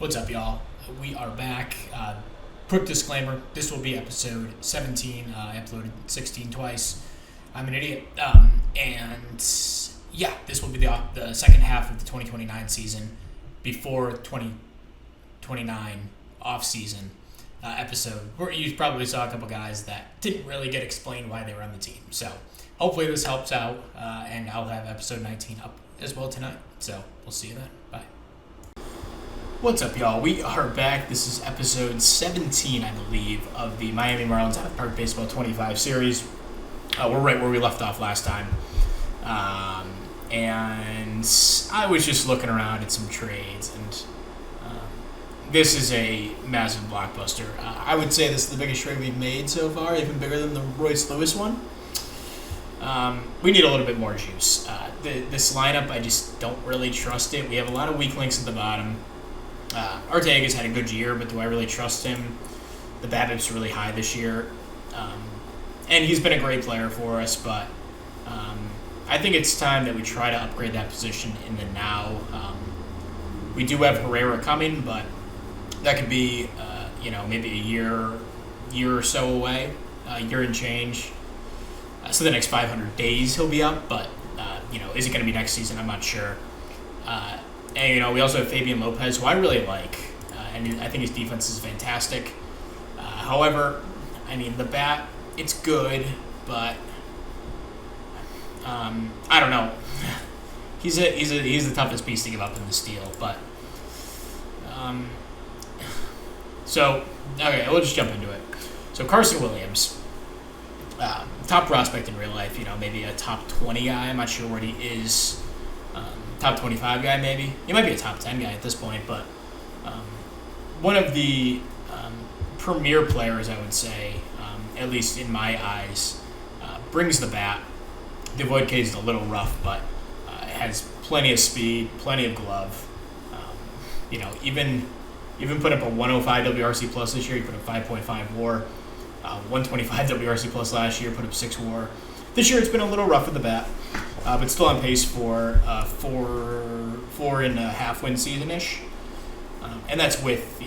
What's up, y'all? We are back. Quick disclaimer, this will be episode 17. I uploaded 16 twice. I'm an idiot. This will be the second half of the 2029 season before 2029 off-season episode, where you probably saw a couple guys that didn't really get explained why they were on the team. So hopefully this helps out, and I'll have episode 19 up as well tonight. So we'll see you then. Bye. What's up, y'all? We are back. This is episode 17, I believe, of the Miami Marlins Out Park Baseball 25 series. We're right where we left off last time. And I was just looking around at some trades, and this is a massive blockbuster. I would say this is the biggest trade we've made so far, even bigger than the Royce Lewis one. We need a little bit more juice. This lineup, I just don't really trust it. We have a lot of weak links at the bottom. Arteaga's had a good year, but do I really trust him? The BABIP's really high this year. And he's been a great player for us, but I think it's time that we try to upgrade that position in the now. We do have Herrera coming, but that could be, maybe a year or so away, a year and change. So the next 500 days he'll be up, but, is it going to be next season? I'm not sure. And, we also have Fabian Lopez, who I really like, and I think his defense is fantastic. However, the bat, it's good, but I don't know. He's the toughest piece to give up in the steal, but we'll just jump into it. So Carson Williams, top prospect in real life, maybe a top 20 guy. I'm not sure what he is. Top 25 guy, maybe. He might be a top 10 guy at this point, but one of the premier players, I would say, at least in my eyes, brings the bat. The avoid case is a little rough, but has plenty of speed, plenty of glove. Even put up a 105 WRC plus this year. He put up 5.5 WAR. 125 WRC plus last year, put up 6 WAR. This year it's been a little rough with the bat, but still on pace for 4.5 win season-ish. And that's with,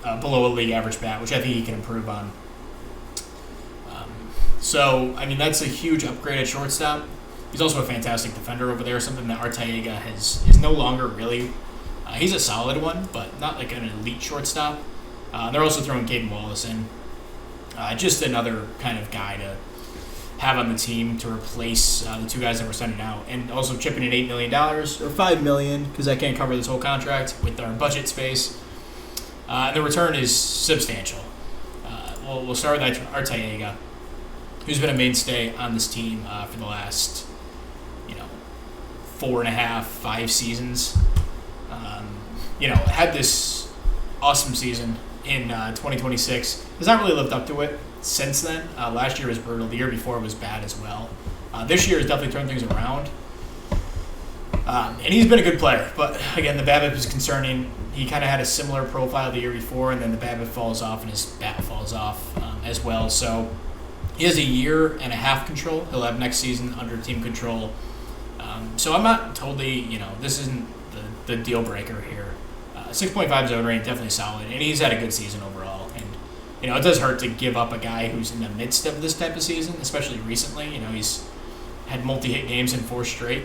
below a league average bat, which I think he can improve on. That's a huge upgrade at shortstop. He's also a fantastic defender over there, something that Arteaga is no longer really. He's a solid one, but not like an elite shortstop. They're also throwing Caden Wallace in. Just another kind of guy to have on the team to replace the two guys that we're sending out, and also chipping in $8 million or $5 million because I can't cover this whole contract with our budget space. The return is substantial. We'll start with Arteaga, who's been a mainstay on this team for the last 4.5, 5 seasons. Had this awesome season in 2026. Has not really lived up to it since then. Last year was brutal. The year before was bad as well. This year has definitely turned things around. And he's been a good player. But, again, the BABIP is concerning. He kind of had a similar profile the year before, and then the BABIP falls off and his bat falls off as well. So he has a year and a half control. He'll have next season under team control. So I'm not totally, this isn't the deal breaker here. 6.5 zone rate, definitely solid. And he's had a good season overall. And it does hurt to give up a guy who's in the midst of this type of season, especially recently. He's had multi-hit games in 4 straight.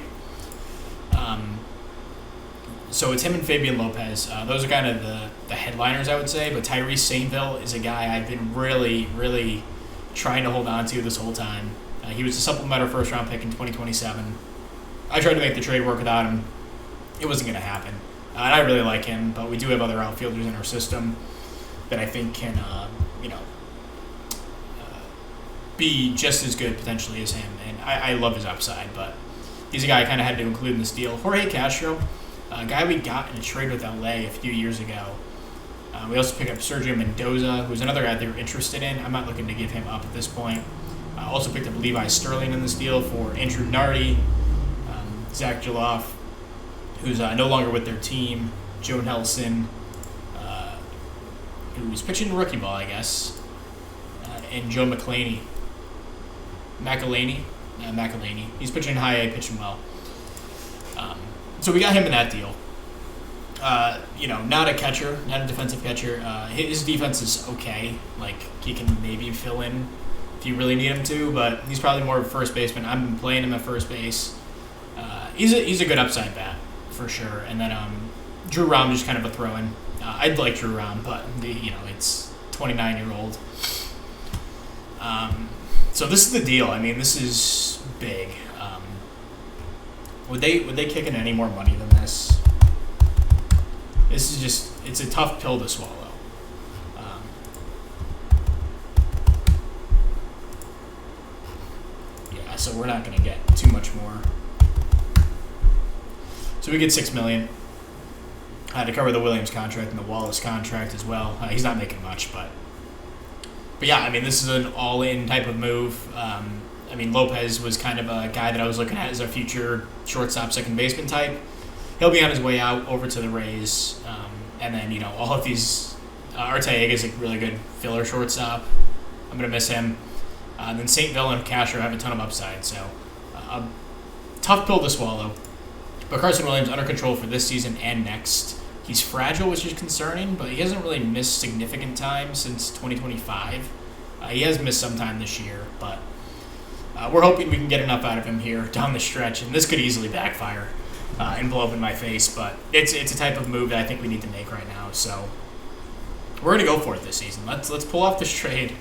So it's him and Fabian Lopez. Those are kind of the headliners, I would say. But Tyrese Saintville is a guy I've been really, really trying to hold on to this whole time. He was a supplemental first-round pick in 2027. I tried to make the trade work without him. It wasn't going to happen. And I really like him, but we do have other outfielders in our system that I think can, be just as good potentially as him. And I love his upside, but he's a guy I kind of had to include in this deal. Jorge Castro, a guy we got in a trade with LA a few years ago. We also picked up Sergio Mendoza, who's another guy they were interested in. I'm not looking to give him up at this point. Also picked up Levi Sterling in this deal for Andrew Nardi, Zach Jaloff, who's no longer with their team, Joe Nelson, who's pitching rookie ball, I guess, and Joe McClaney. McElhaney. He's pitching high A, pitching well. So we got him in that deal. Not a catcher, not a defensive catcher. His defense is okay. Like, he can maybe fill in if you really need him to, but he's probably more of a first baseman. I've been playing him at first base. He's a good upside bat for sure. And then Drew Rahm just kind of a throw-in. I'd like Drew Rahm, but it's 29-year-old. So this is the deal. I mean, this is big. Would they kick in any more money than this? This is it's a tough pill to swallow. So we're not going to get too much more. So we get $6 million to cover the Williams contract and the Wallace contract as well. He's not making much, but yeah, I mean, this is an all-in type of move. Lopez was kind of a guy that I was looking at as a future shortstop, second baseman type. He'll be on his way out over to the Rays. And then, all of these, Arteaga's a really good filler shortstop. I'm going to miss him. Then St. Ville and Castro have a ton of upside, so a tough pill to swallow. But Carson Williams under control for this season and next. He's fragile, which is concerning, but he hasn't really missed significant time since 2025. He has missed some time this year, but we're hoping we can get enough out of him here down the stretch, and this could easily backfire and blow up in my face, but it's a type of move that I think we need to make right now, so we're going to go for it this season. Let's pull off this trade.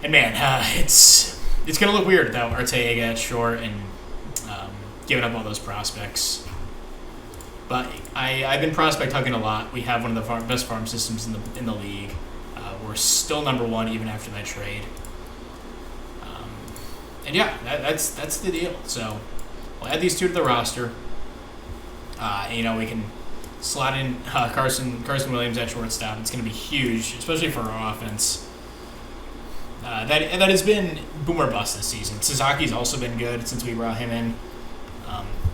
And man, it's going to look weird without Arteaga at short and giving up all those prospects. But I've been prospect hugging a lot. We have one of the best farm systems in the league. We're still number one even after that trade. And yeah, that's the deal. So we'll add these two to the roster. We can slot in Carson Williams at shortstop. It's going to be huge, especially for our offense. That has been boom or bust this season. Suzuki's also been good since we brought him in.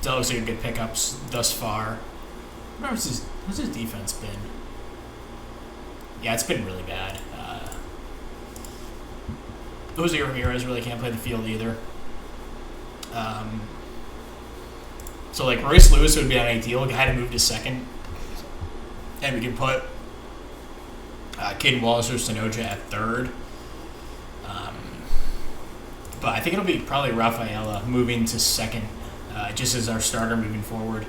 That looks like a good pickups thus far. What's his defense been? Yeah, it's been really bad. Jose Ramirez really can't play the field either. So Royce Lewis would be an ideal guy to move to second, and we can put Caden Wallace or Sonoja at third. But I think it'll be probably Rafaela moving to second, just as our starter moving forward.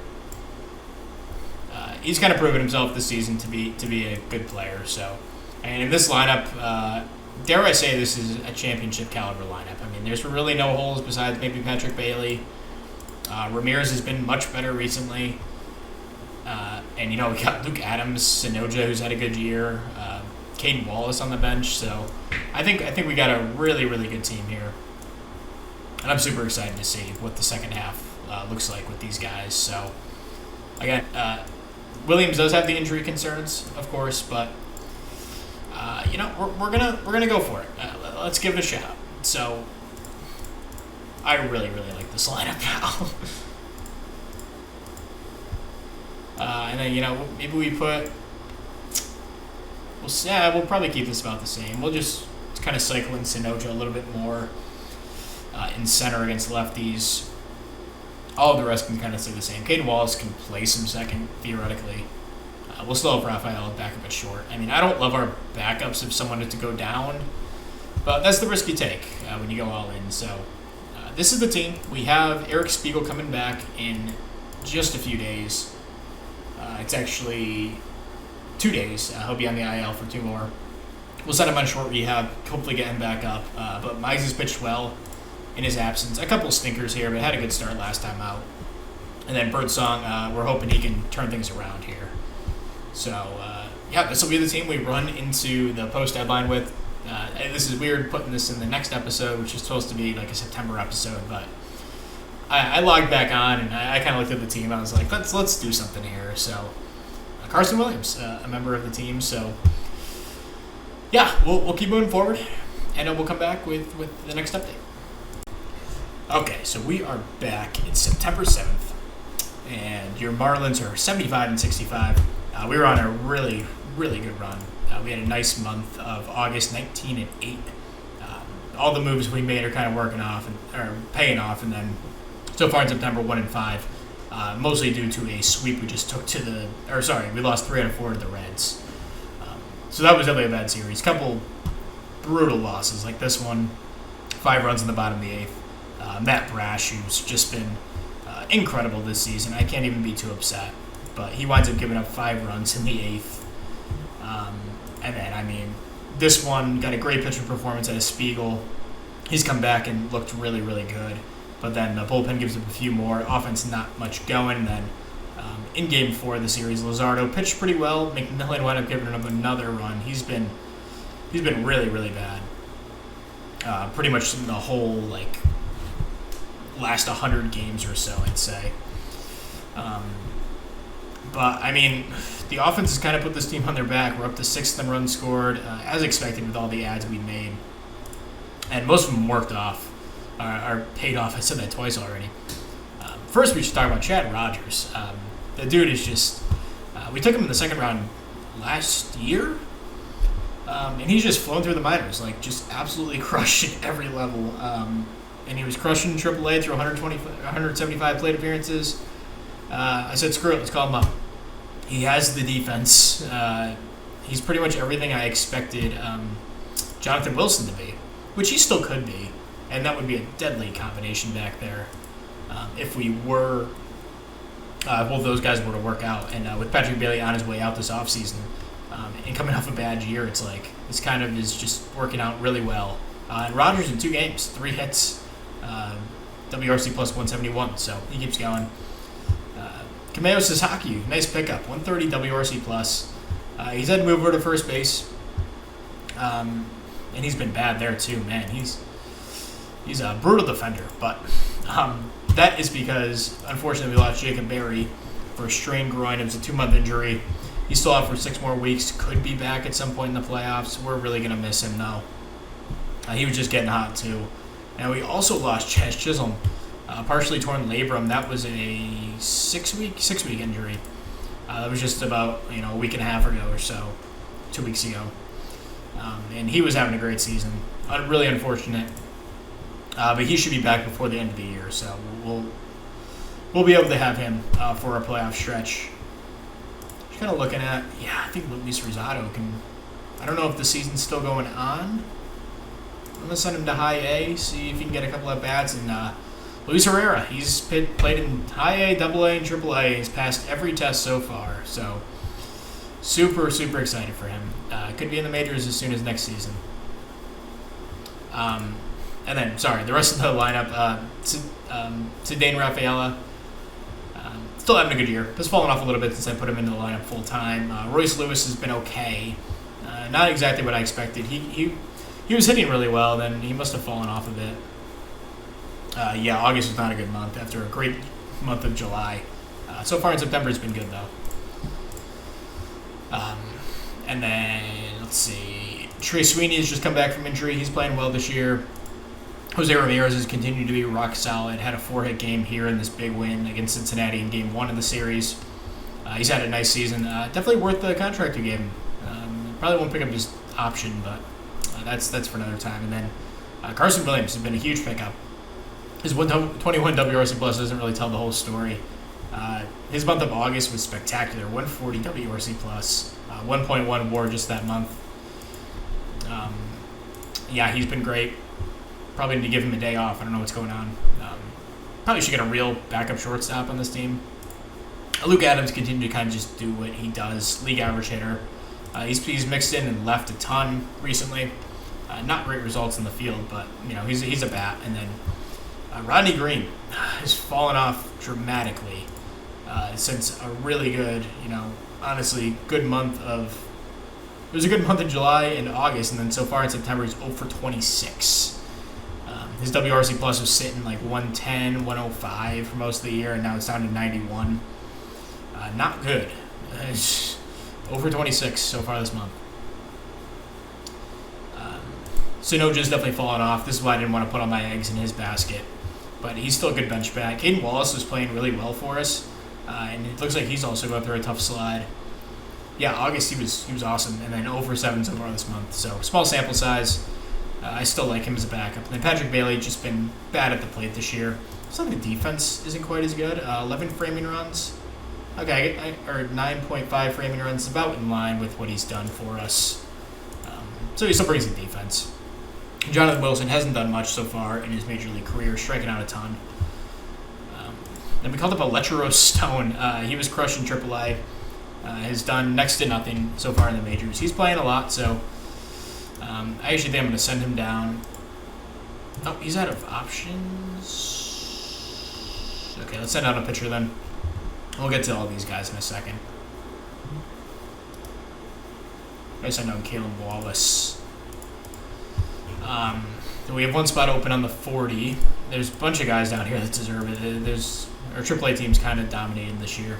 He's kind of proven himself this season to be a good player. So, and in this lineup, dare I say this is a championship caliber lineup. I mean, there's really no holes besides maybe Patrick Bailey. Ramirez has been much better recently. And we got Luke Adams, Sonoja, who's had a good year. Caden Wallace on the bench. So I think we got a really, really good team here. And I'm super excited to see what the second half looks like with these guys. So, again, Williams does have the injury concerns, of course, but we're gonna go for it. Let's give it a shot. So, I really, really like this lineup now. And then maybe we put. We'll probably keep this about the same. We'll just kind of cycle in Sonoja a little bit more in center against lefties. All of the rest can kind of stay the same. Caden Wallace can play some second, theoretically. We'll still have Rafael back up at short. I mean, I don't love our backups if someone is to go down, but that's the risk you take when you go all in. So this is the team. We have Eric Spiegel coming back in just a few days. It's actually 2 days. He'll be on the IL for 2 more. We'll send him on short rehab, hopefully get him back up. But Mize has pitched well in his absence. A couple stinkers here, but had a good start last time out. And then Birdsong, we're hoping he can turn things around here. So, this will be the team we run into the post-deadline with. This is weird putting this in the next episode, which is supposed to be like a September episode, but I logged back on and I kind of looked at the team. I was like, let's do something here. So, Carson Williams, a member of the team. So, we'll keep moving forward, and we'll come back with the next update. Okay, so we are back. It's September 7th, and your Marlins are 75-65. We were on a really, really good run. We had a nice month of August, 19-8. All the moves we made are kind of working off or paying off, and then so far in September, 1-5. mostly due to a sweep we just took we lost 3 out of 4 to the Reds. So that was definitely a bad series. Couple brutal losses, like this one, 5 runs in the bottom of the 8th. Matt Brash, who's just been incredible this season. I can't even be too upset. But he winds up giving up 5 runs in the 8th. And then, this one got a great pitcher performance out of Spiegel. He's come back and looked really, really good. But then the bullpen gives up a few more. Offense not much going. And then in Game 4 of the series, Luzardo pitched pretty well. McMillan wound up giving him another run. He's been really, really bad. Pretty much in the whole last 100 games or so, I'd say. But the offense has kind of put this team on their back. We're up to 6th in runs scored, as expected with all the ads we made, and most of them worked off, are paid off. I said that twice already. First, we should talk about Chad Rogers. The dude is just. We took him in the 2nd round last year. And he's just flown through the minors, just absolutely crushed at every level. And he was crushing AAA through 175 plate appearances. I said, screw it, let's call him up. He has the defense. He's pretty much everything I expected Jonathan Wilson to be, which he still could be. And that would be a deadly combination back there if we were, both those guys were to work out. And with Patrick Bailey on his way out this offseason, and coming off a bad year, it's this kind of is just working out really well. And Rogers in 2 games, 3 hits, WRC plus 171, so he keeps going. Kameo Sasaki, nice pickup, 130 WRC plus. He's had to move over to first base, and he's been bad there too. Man, he's a brutal defender, but that is because unfortunately we lost Jacob Berry for a strained groin. It was a 2-month injury. He's still out for 6 more weeks. Could be back at some point in the playoffs. We're really gonna miss him though. He was just getting hot too. And we also lost Chaz Chisholm. Partially torn labrum. That was a 6-week injury. That was just about a week and a half ago or so, 2 weeks ago. And he was having a great season. Really unfortunate. But he should be back before the end of the year. So we'll be able to have him for our playoff stretch. Just kind of looking at, I think Luis Rosado can. I don't know if the season's still going on. I'm gonna send him to High A, see if he can get a couple of bats and. Luis Herrera, he's played in High A, Double A, and Triple A. He's passed every test so far. So, super, super excited for him. Could be in the majors as soon as next season. And then, the rest of the lineup. Zidane Rafaela, still having a good year. Has fallen off a little bit since I put him into the lineup full time. Royce Lewis has been okay. Not exactly what I expected. He was hitting really well, then he must have fallen off a bit. August was not a good month after a great month of July. So far in September, it's been good, though. And then, let's see. Trey Sweeney has just come back from injury. He's playing well this year. Jose Ramirez has continued to be rock solid. Had a 4-hit game here in this big win against Cincinnati in Game 1 of the series. He's had a nice season. Definitely worth the contract you gave him. Probably won't pick up his option, but that's for another time. And then Carson Williams has been a huge pickup. His 121 WRC plus doesn't really tell the whole story. His month of August was spectacular. 140 WRC plus, 1.1 WAR just that month. He's been great. Probably need to give him a day off. I don't know what's going on. Probably should get a real backup shortstop on this team. Luke Adams continued to kind of just do what he does. League average hitter. He's mixed in and left a ton recently. Not great results in the field, but he's a bat. And then Rodney Green has fallen off dramatically since a really good, honestly good month of. It was a good month in July and August, and then so far in September he's 0 for 26. His WRC plus was sitting 110, 105 for most of the year, and now it's down to 91. Not good. 0 for 26 so far this month. Sonoja's definitely fallen off. This is why I didn't want to put all my eggs in his basket. But he's still a good bench bat. Caden Wallace was playing really well for us, and it looks like he's also going through a tough slide. August he was awesome, and then 0 for 7 so far this month. So small sample size. I still like him as a backup. And then Patrick Bailey just been bad at the plate this year. It's like the defense isn't quite as good. 11 framing runs. Okay, or 9.5 framing runs, about in line with what he's done for us. So he still brings the defense. Jonathan Wilson hasn't done much so far in his major league career, striking out a ton. Then we called up Electro Stone. He was crushing AAA. Has done next to nothing so far in the majors. He's playing a lot, so I actually think I'm going to send him down. Oh, he's out of options. Okay, let's send out a pitcher then. We'll get to all these guys in a second. I send out Caleb Wallace. We have one spot open on the 40. There's a bunch of guys down here that deserve it. Our AAA team's kind of dominated this year.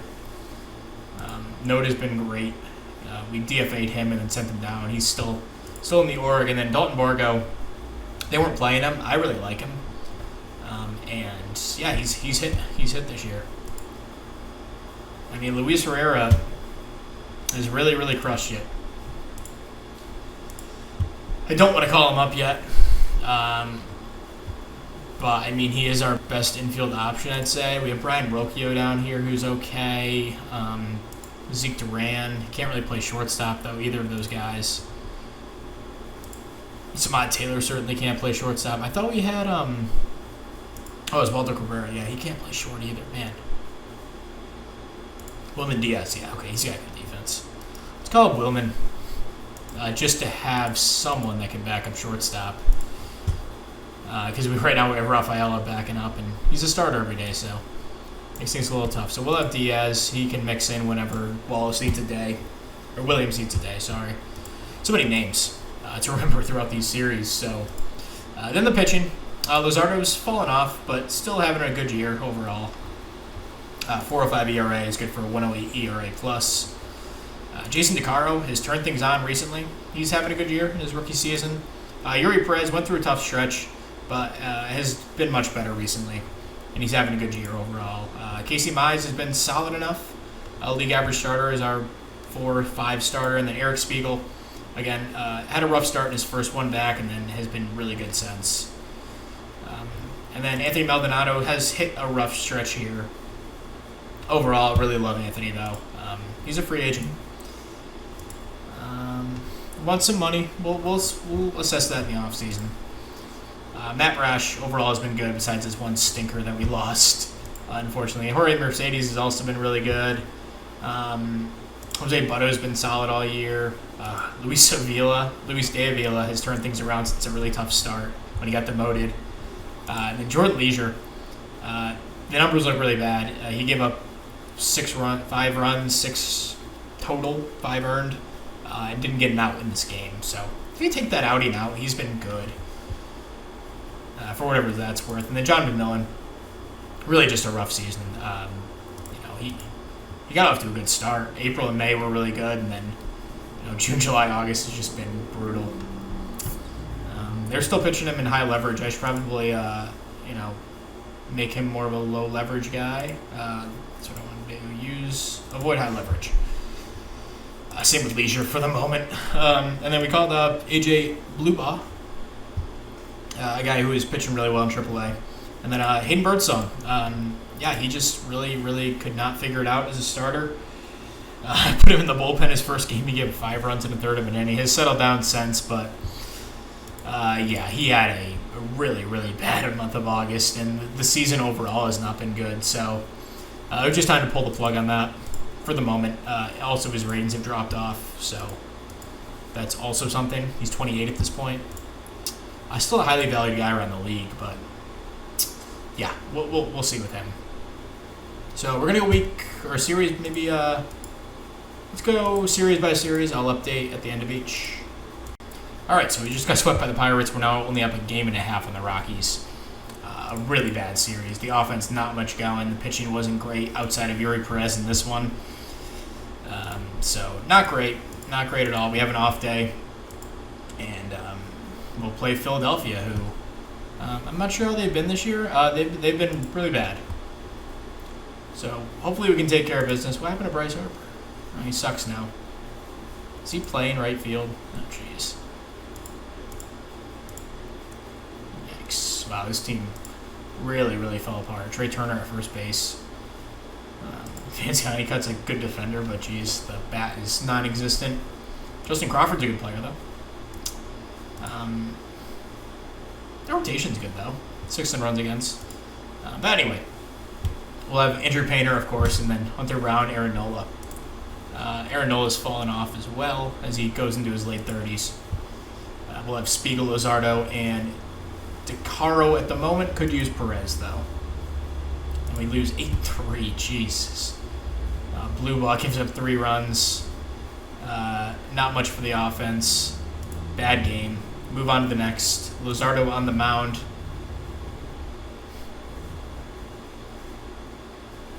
Note has been great. We DFA'd him and then sent him down. He's still in the org. And then Dalton Borgo, they weren't playing him. I really like him. And yeah, he's hit this year. I mean, Luis Herrera has really, really crushed it. I don't want to call him up yet. But, I mean, he is our best infield option, I'd say. We have Brian Rocchio down here, who's okay. Zeke Duran. Can't really play shortstop, though, either of those guys. Samad Taylor certainly can't play shortstop. I thought we had, it's Walter Cabrera. Yeah, he can't play short either, man. Wilman Diaz, yeah, okay, he's got good defense. Let's call up Wilman, just to have someone that can back up shortstop. Because right now we have Rafaela backing up, and he's a starter every day, so makes things a little tough. So we'll have Diaz. He can mix in whenever Wallace needs a day, or Williams needs a day, sorry. So many names to remember throughout these series. So then the pitching. Luzardo's fallen off, but still having a good year overall. 4.05 ERA is good for a 1.08 ERA plus. Jason DeCaro has turned things on recently. He's having a good year in his rookie season. Yuri Perez went through a tough stretch, but has been much better recently, and he's having a good year overall. Casey Mize has been solid enough. League average starter is our 4-5 starter, and then Eric Spiegel, again, had a rough start in his first one back, and then has been really good since. And then Anthony Maldonado has hit a rough stretch here. Overall, I really love Anthony, though. He's a free agent. Want some money? We'll assess that in the offseason. Matt Brash overall has been good, besides this one stinker that we lost, unfortunately. Jorge Mercedes has also been really good. Jose Butto has been solid all year. Luis De Avila has turned things around since a really tough start when he got demoted. And then Jordan Leisure, the numbers look really bad. He gave up 5 runs, 6 total, 5 earned, and didn't get an out in this game. So if you take that outing out, he's been good, for whatever that's worth. And then John McMillan, really just a rough season. He got off to a good start. April and May were really good, and then June, July, August has just been brutal. They're still pitching him in high leverage. I should probably make him more of a low leverage guy. That's what I want to do. Avoid high leverage. Same with Leisure for the moment. And then we called up AJ Bluba, a guy who is pitching really well in AAA. And then Hayden Birdsong. He just really, really could not figure it out as a starter. I put him in the bullpen his first game. He gave 5 runs in a third of an inning. He has settled down since, but he had a really, really bad month of August, and the season overall has not been good. So it was just time to pull the plug on that for the moment. Also, his ratings have dropped off, so that's also something. He's 28 at this point. Still a highly valued guy around the league, but yeah, we'll see with him. So we're gonna go series, maybe. Let's go series by series. I'll update at the end of each. All right, so we just got swept by the Pirates. We're now only up a game and a half on the Rockies. A really bad series. The offense not much going. The pitching wasn't great outside of Yuri Perez in this one. So not great at all. We have an off day, and we'll play Philadelphia, who I'm not sure how they've been this year. They've been really bad. So hopefully we can take care of business. What happened to Bryce Harper? Oh, he sucks now. Is he playing right field? Oh, jeez. Cardinals. Wow, this team really, really fell apart. Trey Turner at first base. Vance Honeycutt's a good defender, but geez, the bat is non-existent. Justin Crawford's a good player, though. Their rotation's good, though. 6 runs against. But anyway, we'll have Andrew Painter, of course, and then Hunter Brown, Aaron Nola. Aaron Nola's fallen off as well as he goes into his late 30s. We'll have Spiegel, Luzardo, and DeCaro at the moment. Could use Perez, though. And we lose 8-3. Jesus. Blue Ball gives up 3 runs. Not much for the offense. Bad game. Move on to the next. Luzardo on the mound.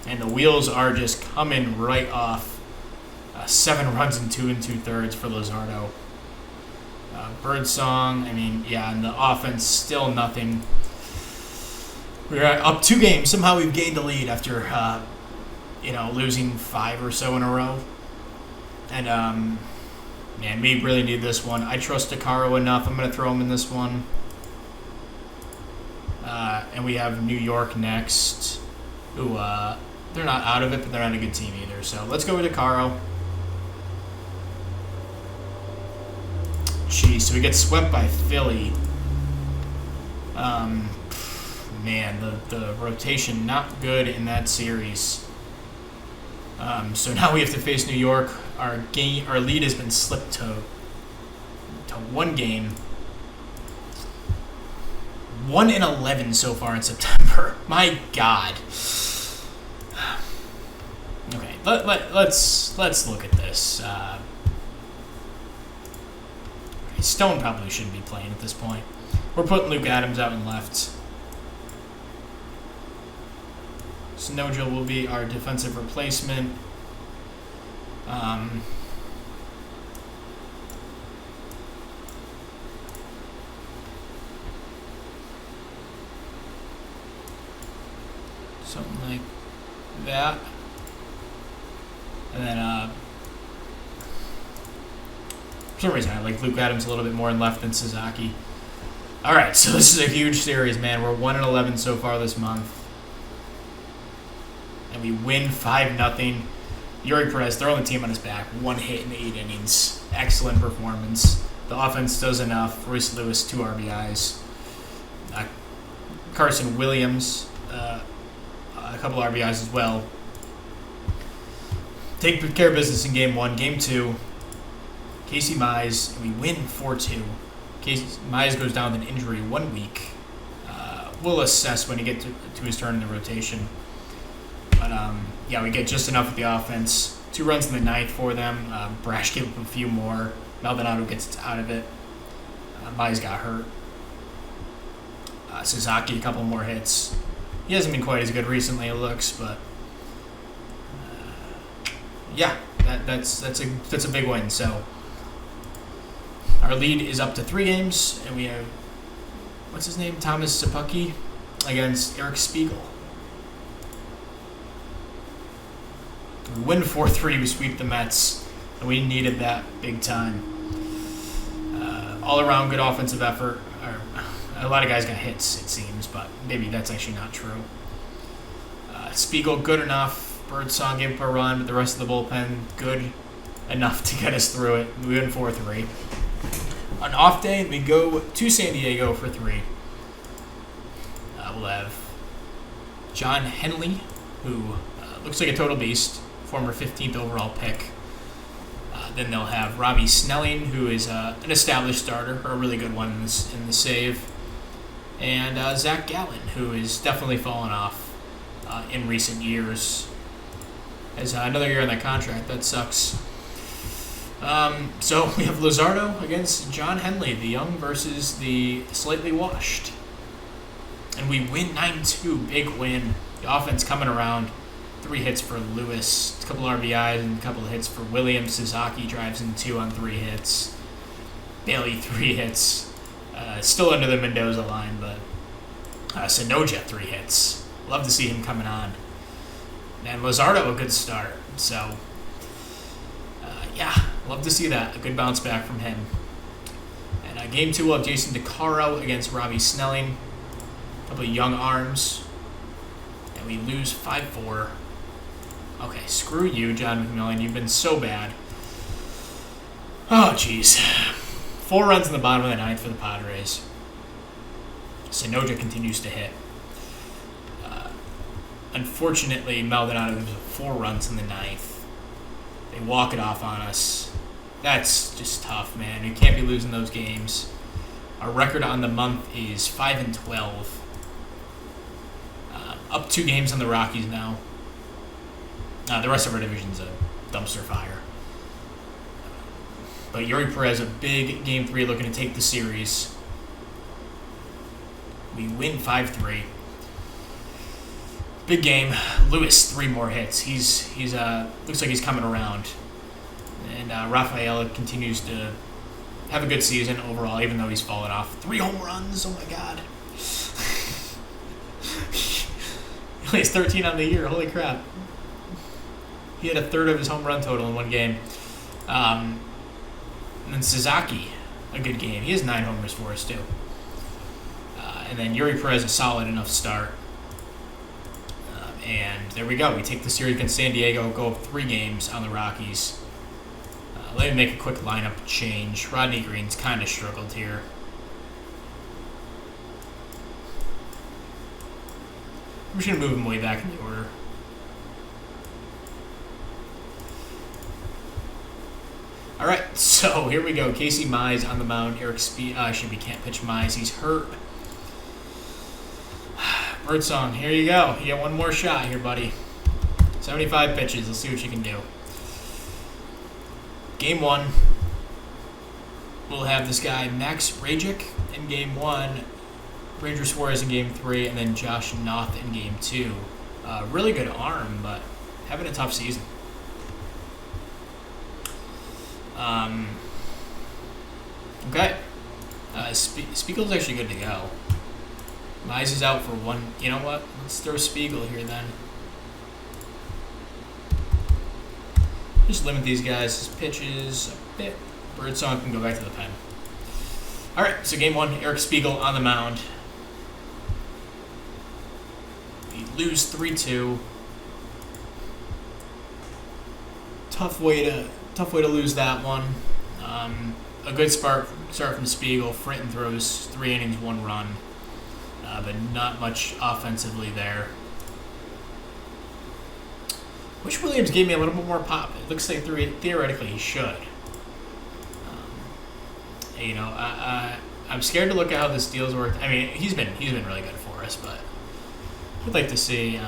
And the wheels are just coming right off. 7 runs in 2 2/3 for Luzardo. Birdsong, and the offense, still nothing. We're up 2 games. Somehow we've gained a lead after, losing 5 or so in a row. And, we really need this one. I trust DeCaro enough. I'm going to throw him in this one. And we have New York next, who, they're not out of it, but they're not a good team either. So let's go with DeCaro. Jeez, so we get swept by Philly. The rotation not good in that series. So now we have to face New York. Our lead has been slipped to 1 game. 1-11 so far in September. My God. Okay, let's look at this. Stone probably shouldn't be playing at this point. We're putting Luke Adams out in left. Snowgel will be our defensive replacement. Something like that. And then, for some reason, I like Luke Adams a little bit more in left than Sasaki. All right, so this is a huge series, man. We're 1-11 so far this month. And we win 5-0. Yuri Perez throwing the team on his back. 1 hit in 8 innings. Excellent performance. The offense does enough. Royce Lewis, 2 RBIs. Carson Williams, a couple RBIs as well. Take care of business in Game 1. Game 2, Casey Mize, and we win 4-2. Mize goes down with an injury 1 week. We'll assess when he gets to his turn in the rotation. But, we get just enough with the offense. 2 runs in the 9th for them. Brash gave up a few more. Maldonado gets out of it. Mize got hurt. Sasaki, a couple more hits. He hasn't been quite as good recently, it looks, but that's a big win. So our lead is up to 3 games, and we have what's his name, Thomas Sapucki against Eric Spiegel. We win 4-3. We sweep the Mets, and we needed that big time. All around good offensive effort. A lot of guys got hits, it seems, but maybe that's actually not true. Spiegel, good enough. Birdsong gave up a run, but the rest of the bullpen, good enough to get us through it. We win 4-3. On off day, we go to San Diego for 3. We'll have John Henley, who looks like a total beast, former 15th overall pick. Then they'll have Robbie Snelling, who is an established starter, or a really good one in the save. And Zach Gallen, who is definitely fallen off in recent years. Has another year on that contract. That sucks. So we have Luzardo against John Henley, the young versus the slightly washed. And we win 9-2. Big win. The offense coming around. 3 hits for Lewis, a couple RBIs, and a couple of hits for Williams. Sasaki drives in 2 on 3 hits. Bailey, 3 hits. Still under the Mendoza line, but Sonoja, 3 hits. Love to see him coming on. And Luzardo, a good start. So, love to see that. A good bounce back from him. And Game 2, we'll have Jason DeCaro against Robbie Snelling. couple of young arms. And we lose 5-4. Okay, screw you, John McMillan. You've been so bad. Oh, jeez. 4 runs in the bottom of the ninth for the Padres. Sonoja continues to hit. Unfortunately, Maldonado gives up 4 runs in the ninth. They walk it off on us. That's just tough, man. We can't be losing those games. Our record on the month is 5-12. Up 2 games on the Rockies now. The rest of our division's a dumpster fire. But Yuri Perez, a big Game 3, looking to take the series. We win 5-3. Big game. Lewis, 3 more hits. He's looks like he's coming around. And Rafaela continues to have a good season overall, even though he's fallen off. 3 home runs. Oh my God. He only has 13 on the year. Holy crap. He had a third of his home run total in one game. And then Sasaki, a good game. He has 9 homers for us too. And then Yuri Perez, a solid enough start. And there we go. We take the series against San Diego, go up 3 games on the Rockies. Let me make a quick lineup change. Rodney Green's kind of struggled here. I'm just going to move him way back in the order. All right, so here we go. Casey Mize on the mound. Eric Speed. Actually, we can't pitch Mize. He's hurt. Birdsong, here you go. You get one more shot here, buddy. 75 pitches. Let's see what you can do. Game 1, we'll have this guy, Max Rajic, in Game 1, Ranger Suarez in Game 3, and then Josh Noth in Game 2. Really good arm, but having a tough season. Okay. Spiegel's actually good to go. Mize is out for 1. You know what? Let's throw Spiegel here then. Just limit these guys' pitches a bit. Birdsong can go back to the pen. All right, so Game 1, Eric Spiegel on the mound. We lose 3-2. Tough way to lose that one. A good start from Spiegel. Fritton throws 3 innings, 1 run, but not much offensively there. Wish Williams gave me a little bit more pop. It looks like theoretically he should. I'm scared to look at how this deal's worked. I mean, he's been really good for us, but I'd like to see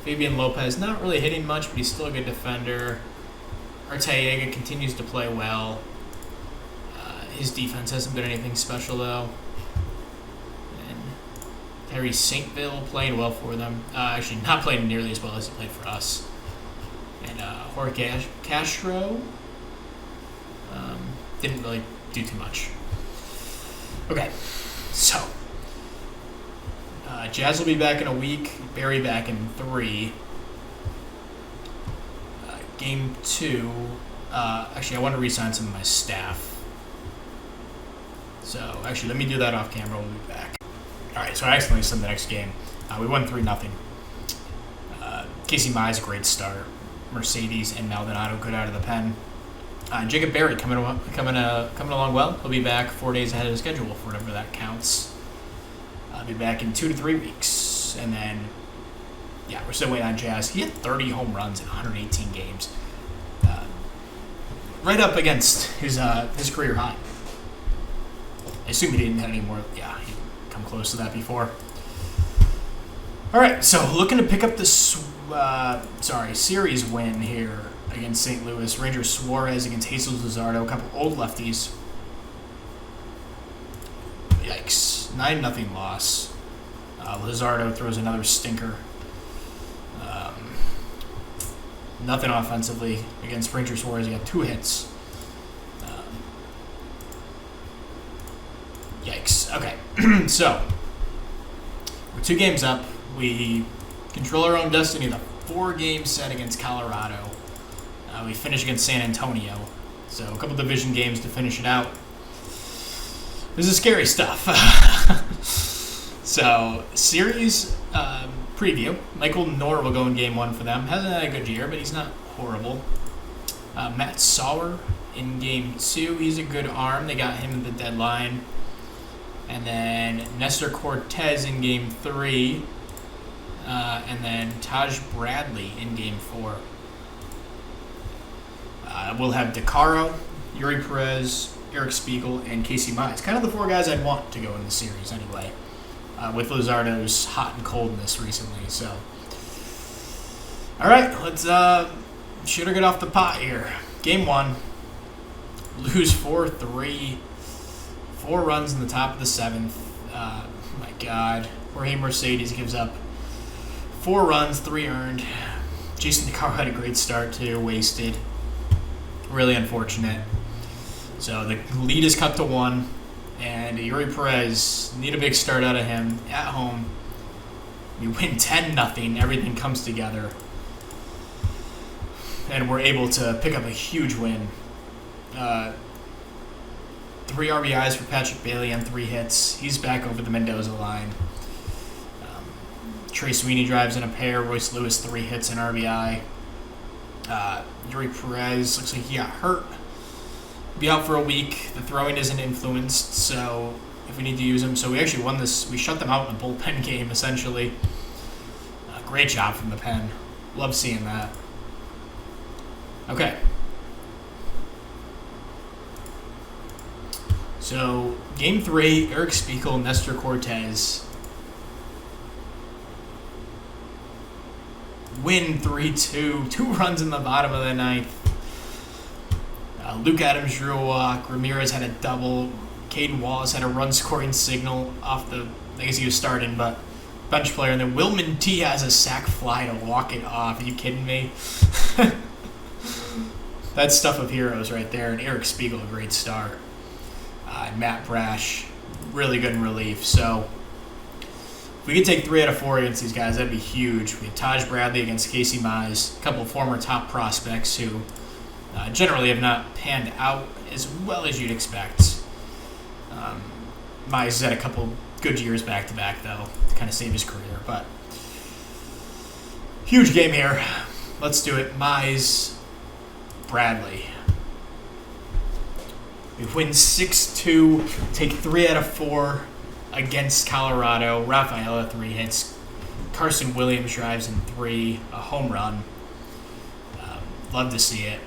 Fabian Lopez not really hitting much, but he's still a good defender. Arteaga continues to play well. His defense hasn't been anything special though. Harry Saintville playing well for them. Actually, not playing nearly as well as he played for us. And Jorge Castro didn't really do too much. Okay, so Jazz will be back in a week. Barry back in 3. Game 2. Actually, I want to re-sign some of my staff. So, actually, let me do that off camera. We'll be back. All right, so I accidentally sent the next game. We won 3-0. Casey Mize, great start. Mercedes and Maldonado good out of the pen. Jacob Berry coming along well. He'll be back 4 days ahead of schedule for whatever that counts. I'll be back in 2 to 3 weeks, and then we're still waiting on Jazz. He had 30 home runs in 118 games, right up against his career high. I assume he didn't have any more. Yeah, he come close to that before. All right, so looking to pick up this series win here against St. Louis. Ranger Suarez against Jesus Luzardo, a couple old lefties. Yikes, 9-0 loss. Luzardo throws another stinker. Nothing offensively against Ranger Suarez. He got 2 hits. Yikes. Okay, so we're 2 games up. We control our own destiny. The 4-game set against Colorado. We finish against San Antonio. So a couple division games to finish it out. This is scary stuff. So, series preview. Michael Knorr will go in game 1 for them. Hasn't had a good year, but he's not horrible. Matt Sauer in game 2. He's a good arm. They got him at the deadline. And then Nestor Cortez in game 3. And then Taj Bradley in game 4. We'll have DeCaro, Yuri Perez, Eric Spiegel, and Casey Mize. Kind of the 4 guys I'd want to go in the series anyway. With Luzardo's hot and coldness recently. So, all right, let's shoot or get off the pot here. Game 1, lose 4-3, 4 runs in the top of the 7th. My God, Jorge Mercedes gives up 4 runs, 3 earned. Jason DeCaro had a great start too, wasted. Really unfortunate. So the lead is cut to 1. And Yuri Perez, need a big start out of him at home. We win 10-0. Everything comes together. And we're able to pick up a huge win. 3 RBIs for Patrick Bailey on 3 hits. He's back over the Mendoza line. Trey Sweeney drives in a pair. Royce Lewis, 3 hits and RBI. Yuri Perez looks like he got hurt. Be out for a week. The throwing isn't influenced, so if we need to use him. So we actually won this. We shut them out in a bullpen game, essentially. Great job from the pen. Love seeing that. Okay. So, game 3, Eric Spiegel, Nestor Cortez. Win 3-2. 2 runs in the bottom of the 9th. Luke Adams drew a walk. Ramirez had a double. Caden Wallace had a run-scoring signal off the... I guess he was starting, but bench player. And then Wilman T has a sac fly to walk it off. Are you kidding me? That's stuff of heroes right there. And Eric Spiegel, a great start. And Matt Brash, really good in relief. So if we could take 3 out of 4 against these guys, that'd be huge. We had Taj Bradley against Casey Mize, a couple of former top prospects who generally have not panned out as well as you'd expect. Mize has had a couple good years back-to-back, though, to kind of save his career. But huge game here. Let's do it. Mize, Bradley. We win 6-2, take 3 out of 4 against Colorado. Rafaela, 3 hits. Carson Williams drives in 3, a home run. Love to see it.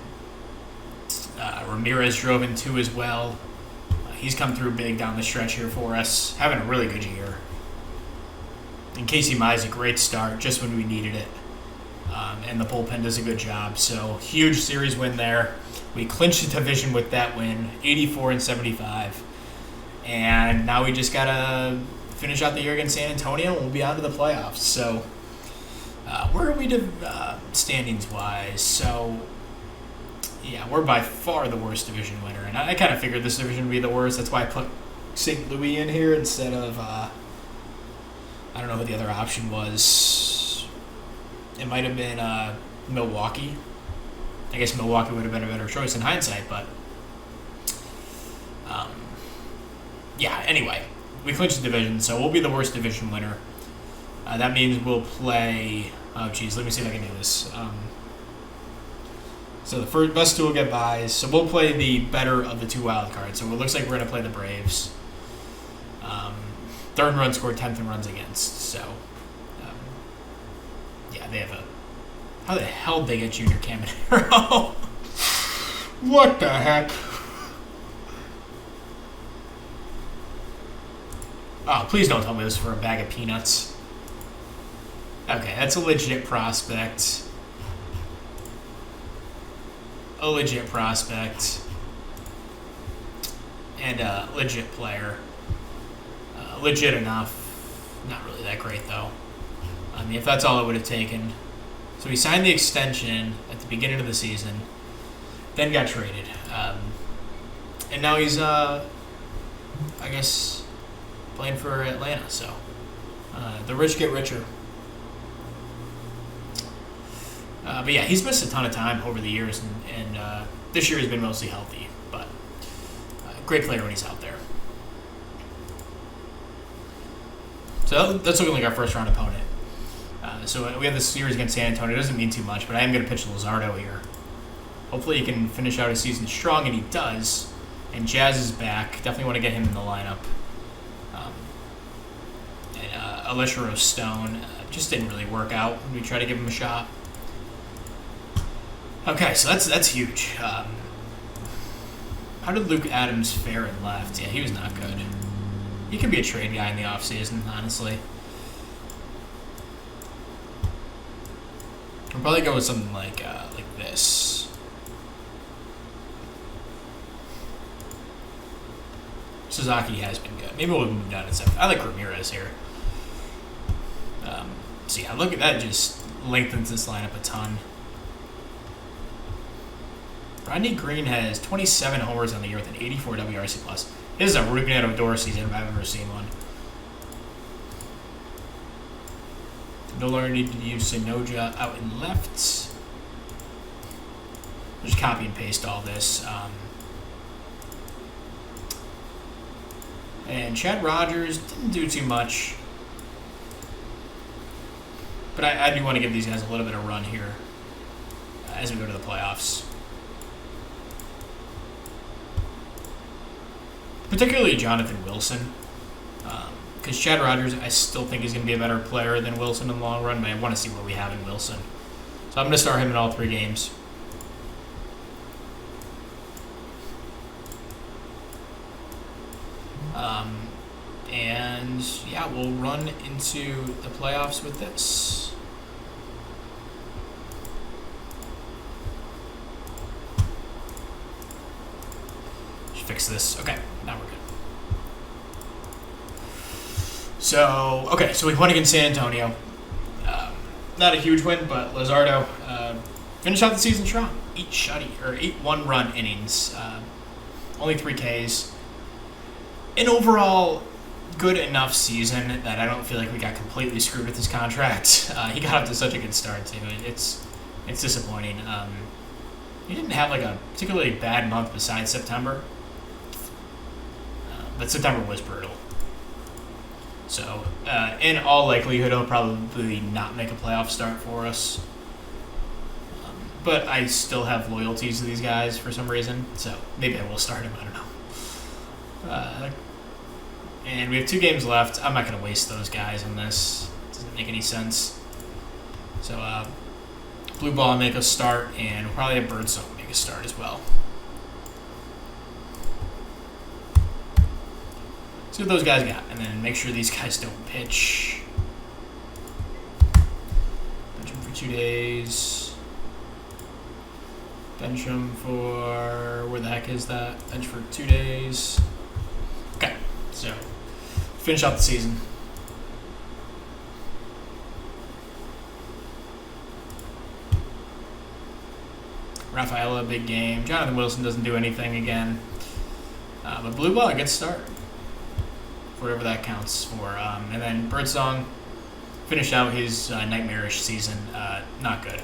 Ramirez drove in 2 as well. He's come through big down the stretch here for us, having a really good year. And Casey Mize, a great start just when we needed it. And the bullpen does a good job. So, huge series win there. We clinched the division with that win, 84-75. And now we just got to finish out the year against San Antonio, and we'll be on to the playoffs. So, where are we standings-wise? So, yeah, we're by far the worst division winner. And I kind of figured this division would be the worst. That's why I put St. Louis in here instead of, I don't know who the other option was. It might have been Milwaukee. I guess Milwaukee would have been a better choice in hindsight, but yeah, anyway, we clinched the division, so we'll be the worst division winner. That means we'll play, let me see if I can do this. So the best 2 will get byes, so we'll play the better of the 2 wild cards. So it looks like we're going to play the Braves. 3rd run scored, 10th in runs against, so yeah, they have a... How the hell did they get Junior Caminero? What the heck? Oh, please don't tell me this is for a bag of peanuts. Okay, that's a legit prospect. A legit prospect. And a legit player. Legit enough. Not really that great, though. I mean, if that's all it would have taken... So he signed the extension at the beginning of the season, then got traded. And now he's, I guess, playing for Atlanta. So the rich get richer. But yeah, he's missed a ton of time over the years, and this year he's been mostly healthy. But great player when he's out there. So that's looking like our first round opponent. So we have this series against San Antonio. It doesn't mean too much, but I am going to pitch Luzardo here. Hopefully he can finish out his season strong, and he does. And Jazz is back. Definitely want to get him in the lineup. And Alicia Rose Stone just didn't really work out when we tried to give him a shot. Okay, so that's huge. How did Luke Adams fare in left? Yeah, he was not good. He could be a trade guy in the offseason, honestly. I'll probably go with something like this. Sasaki has been good. Maybe we'll move down to 7. I like Ramirez here. So yeah, look at that. Just lengthens this lineup a ton. Rodney Green has 27 homers on the year with an 84 WRC+. This is a Rougned Odor season if I've ever seen one. No longer need to use Sinoja out in left. Just copy and paste all this. And Chad Rogers didn't do too much. But I do want to give these guys a little bit of run here as we go to the playoffs. Particularly Jonathan Wilson. Because Chad Rogers, I still think he's going to be a better player than Wilson in the long run, but I want to see what we have in Wilson. So I'm going to start him in all 3 games. And yeah, we'll run into the playoffs with this. Just fix this. Okay, now we're good. So we won against San Antonio. Not a huge win, but Luzardo finished out the season strong. 8 one-run innings. Only 3 Ks. An overall good enough season that I don't feel like we got completely screwed with his contract. He got up to such a good start, too. It's disappointing. He didn't have like a particularly bad month besides September. But September was brutal. So, in all likelihood, he'll probably not make a playoff start for us. But I still have loyalties to these guys for some reason, so maybe I will start him. I don't know. And we have 2 games left. I'm not going to waste those guys on this. It doesn't make any sense. So, Blue Ball make a start, and we'll probably have Birdsong make a start as well. See what those guys got, and then make sure these guys don't pitch. Bench them for 2 days. Bench them for... where the heck is that? Bench for 2 days. Okay, so finish out the season. Rafaela, big game. Jonathan Wilson doesn't do anything again. But Blue Ball, a good start. Whatever that counts for. And then Birdsong finished out his nightmarish season. Not good.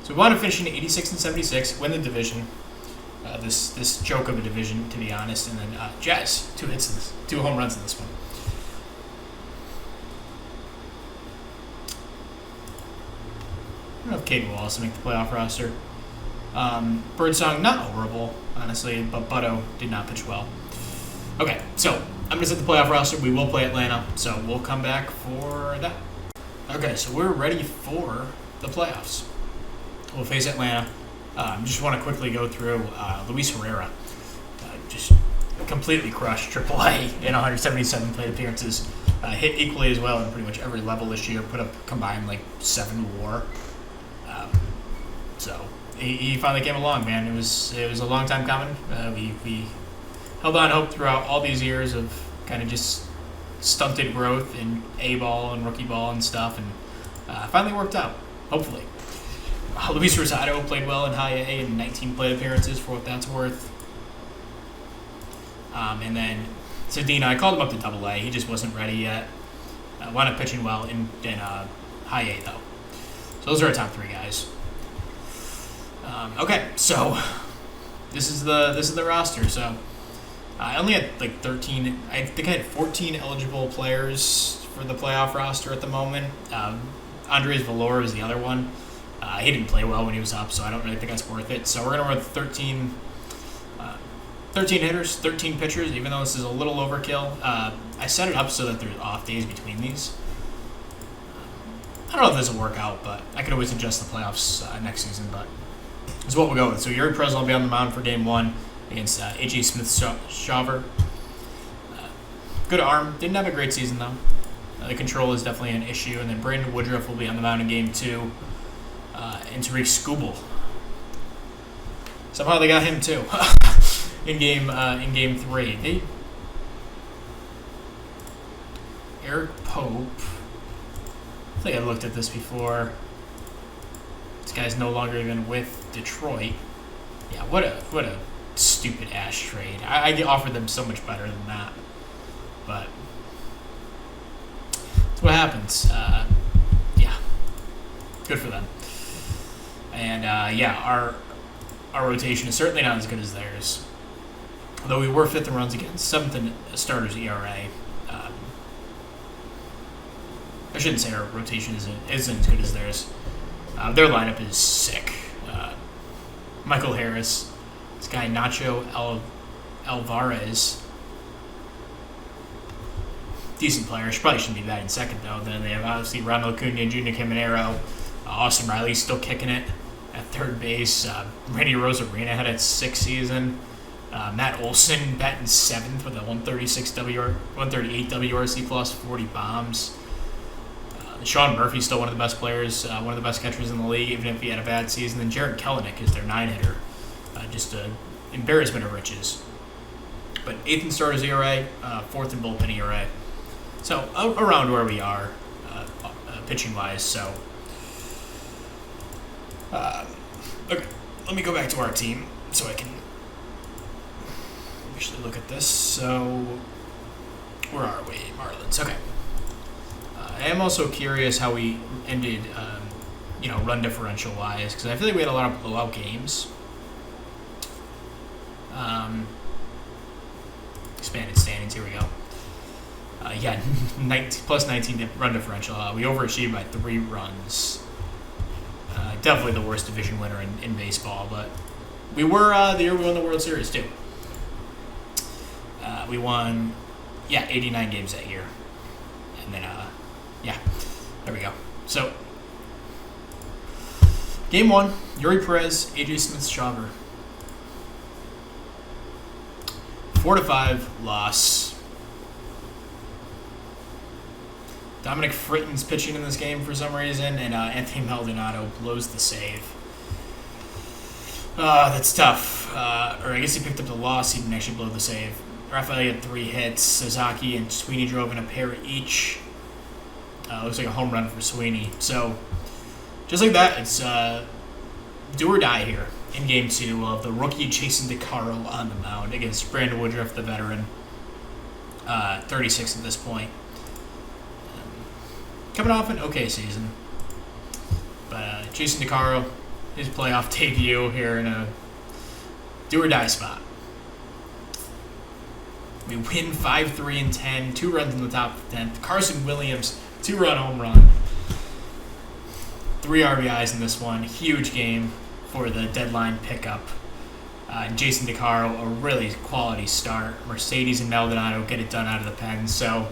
So we want to finish in 86 and 76, win the division. This joke of a division, to be honest. And then Jazz, 2 hits in this, 2 home runs in this one. I don't know if Cade will also make the playoff roster. Birdsong, not horrible, honestly, but Butto did not pitch well. Okay, so I'm going to set the playoff roster. We will play Atlanta, so we'll come back for that. Okay, so we're ready for the playoffs. We'll face Atlanta. Just want to quickly go through Luis Herrera. Just completely crushed AAA in 177 plate appearances. Hit equally as well in pretty much every level this year. Put up combined like 7 WAR. So he finally came along, man. It was a long time coming. We held on hope throughout all these years of kind of just stunted growth in A-ball and rookie ball and stuff, and finally worked out, hopefully. Luis Rosado played well in high A in 19 plate appearances, for what that's worth. And then Sedina, I called him up to Double A. He just wasn't ready yet. Wound up pitching well in high A, though. So those are our top 3 guys. Okay, so this is the roster. So I only had like 13. I think I had 14 eligible players for the playoff roster at the moment. Andres Valor is the other one. He didn't play well when he was up, so I don't really think that's worth it. So we're going to run with 13 hitters, 13 pitchers, even though this is a little overkill. I set it up so that there's off days between these. I don't know if this will work out, but I could always adjust the playoffs next season, but it's what we'll go with. So Yuri Perez will be on the mound for game 1 against A.J. Smith-Shawver. Good arm. Didn't have a great season, though. The control is definitely an issue. And then Brandon Woodruff will be on the mound in game 2. And Tariq Skubal. Somehow they got him, too, in game 3. Eric Pope. I think I looked at this before. This guy's no longer even with Detroit. Yeah, what a stupid ass trade. I offered them so much better than that. But that's what happens. Yeah, good for them. And our rotation is certainly not as good as theirs. Although we were 5th in runs against, 7th in starters ERA. I shouldn't say our rotation isn't as good as theirs. Their lineup is sick. Michael Harris, this guy Nacho Alvarez, decent player. Probably shouldn't be bad in second, though. Then they have obviously Ronald Acuna, Junior Caminero. Austin Riley's still kicking it at third base. Randy Rosarina had a 6th season. Matt Olson batting 7th with a 138 WRC plus, 40 bombs. Sean Murphy's still one of the best players, one of the best catchers in the league, even if he had a bad season. Then Jared Kelenic is their 9-hitter. Just an embarrassment of riches. But 8th in starters ERA, 4th in bullpen ERA. So around where we are pitching-wise. So, okay, let me go back to our team so I can actually look at this. So, where are we? Marlins. Okay. I am also curious how we ended, run differential wise, because I feel like we had a lot of blowout games. Expanded standings. Here we go. Plus 19 run differential. We overachieved by 3 runs. Definitely the worst division winner in baseball, but we were the year we won the World Series too. We won, 89 games that year, and then there we go. So, game 1, Yuri Perez, A.J. Smith-Shawver. 4-5 loss. Dominic Fritton's pitching in this game for some reason, and Anthony Maldonado blows the save. That's tough. Or I guess he picked up the loss. He didn't actually blow the save. Rafael had 3 hits. Sasaki and Sweeney drove in a pair each. Looks like a home run for Sweeney. So, just like that, it's do or die here in Game 2 of the rookie Jason DeCaro on the mound against Brandon Woodruff, the veteran. 36 at this point. Coming off an okay season. But Jason DeCaro, his playoff debut here in a do or die spot. We win 5-3 and 10, 2 runs in the top of the 10th. Carson Williams, 2-run home run. 3 RBIs in this one. Huge game for the deadline pickup. Jason DeCaro, a really quality start. Mercedes and Maldonado get it done out of the pen. So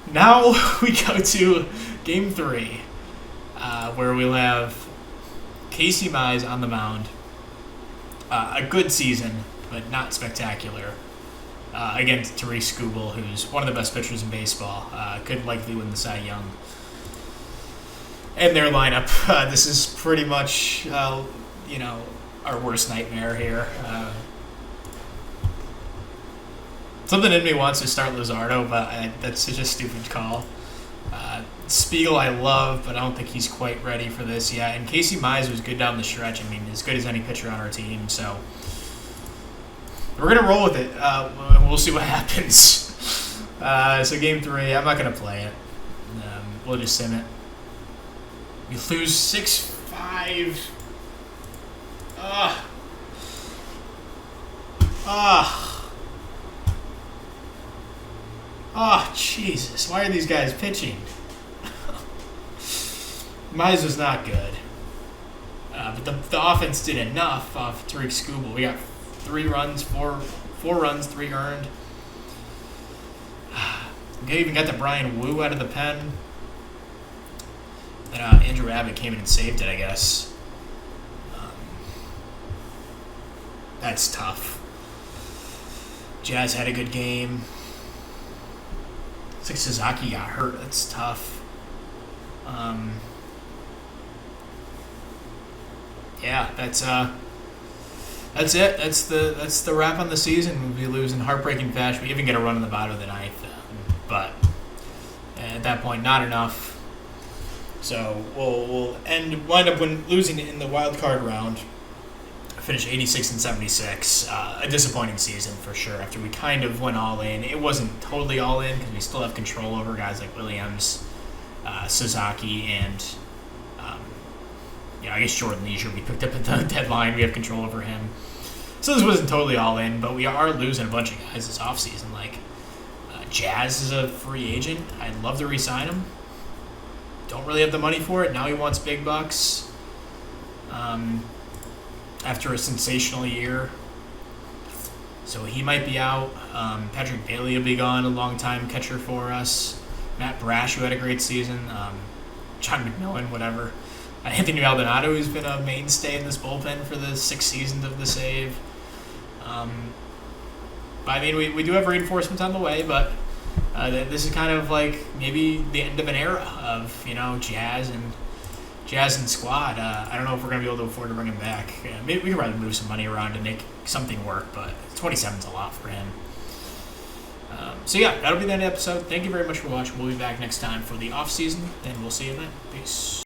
now we go to Game 3, where we'll have Casey Mize on the mound. A good season, but not spectacular. Against Tariq Skubal, who's one of the best pitchers in baseball. Could likely win the Cy Young. And their lineup, this is pretty much, our worst nightmare here. Something in me wants to start Luzardo, but that's such a stupid call. Spiegel I love, but I don't think he's quite ready for this yet. And Casey Mize was good down the stretch. I mean, as good as any pitcher on our team, so we're going to roll with it. We'll see what happens. So Game 3, I'm not going to play it. We'll just sim it. We lose 6-5. Oh, Jesus. Why are these guys pitching? Mize was not good. But the offense did enough off Tariq Skubal. We got 3 runs, 4 runs, 3 earned. We even got the Brian Wu out of the pen. Then Andrew Abbott came in and saved it, I guess. That's tough. Jazz had a good game. Looks like Sasaki got hurt. That's tough. Yeah, that's it. That's the wrap on the season. We'll be losing heartbreaking fashion. We even get a run in the bottom of the ninth, but at that point, not enough. So we'll wind up losing in the wild card round. Finish 86-76. A disappointing season for sure. After we kind of went all in, it wasn't totally all in because we still have control over guys like Williams, Sasaki, and I guess Jordan Leisure we picked up at the deadline. We have control over him. So this wasn't totally all in, but we are losing a bunch of guys this offseason. Like Jazz is a free agent. I'd love to re-sign him. Don't really have the money for it. Now he wants big bucks. After a sensational year. So he might be out. Patrick Bailey will be gone, a long-time catcher for us. Matt Brash, who had a great season. John McMillan, whatever. Anthony Maldonado, who's been a mainstay in this bullpen for the 6 seasons of the save. But I mean, we do have reinforcements on the way, but this is kind of like maybe the end of an era of, Jazz and squad. I don't know if we're going to be able to afford to bring him back. Maybe we could rather move some money around to make something work, but 27's a lot for him. So yeah, that'll be the end of the episode. Thank you very much for watching. We'll be back next time for the off season, and we'll see you then. Peace.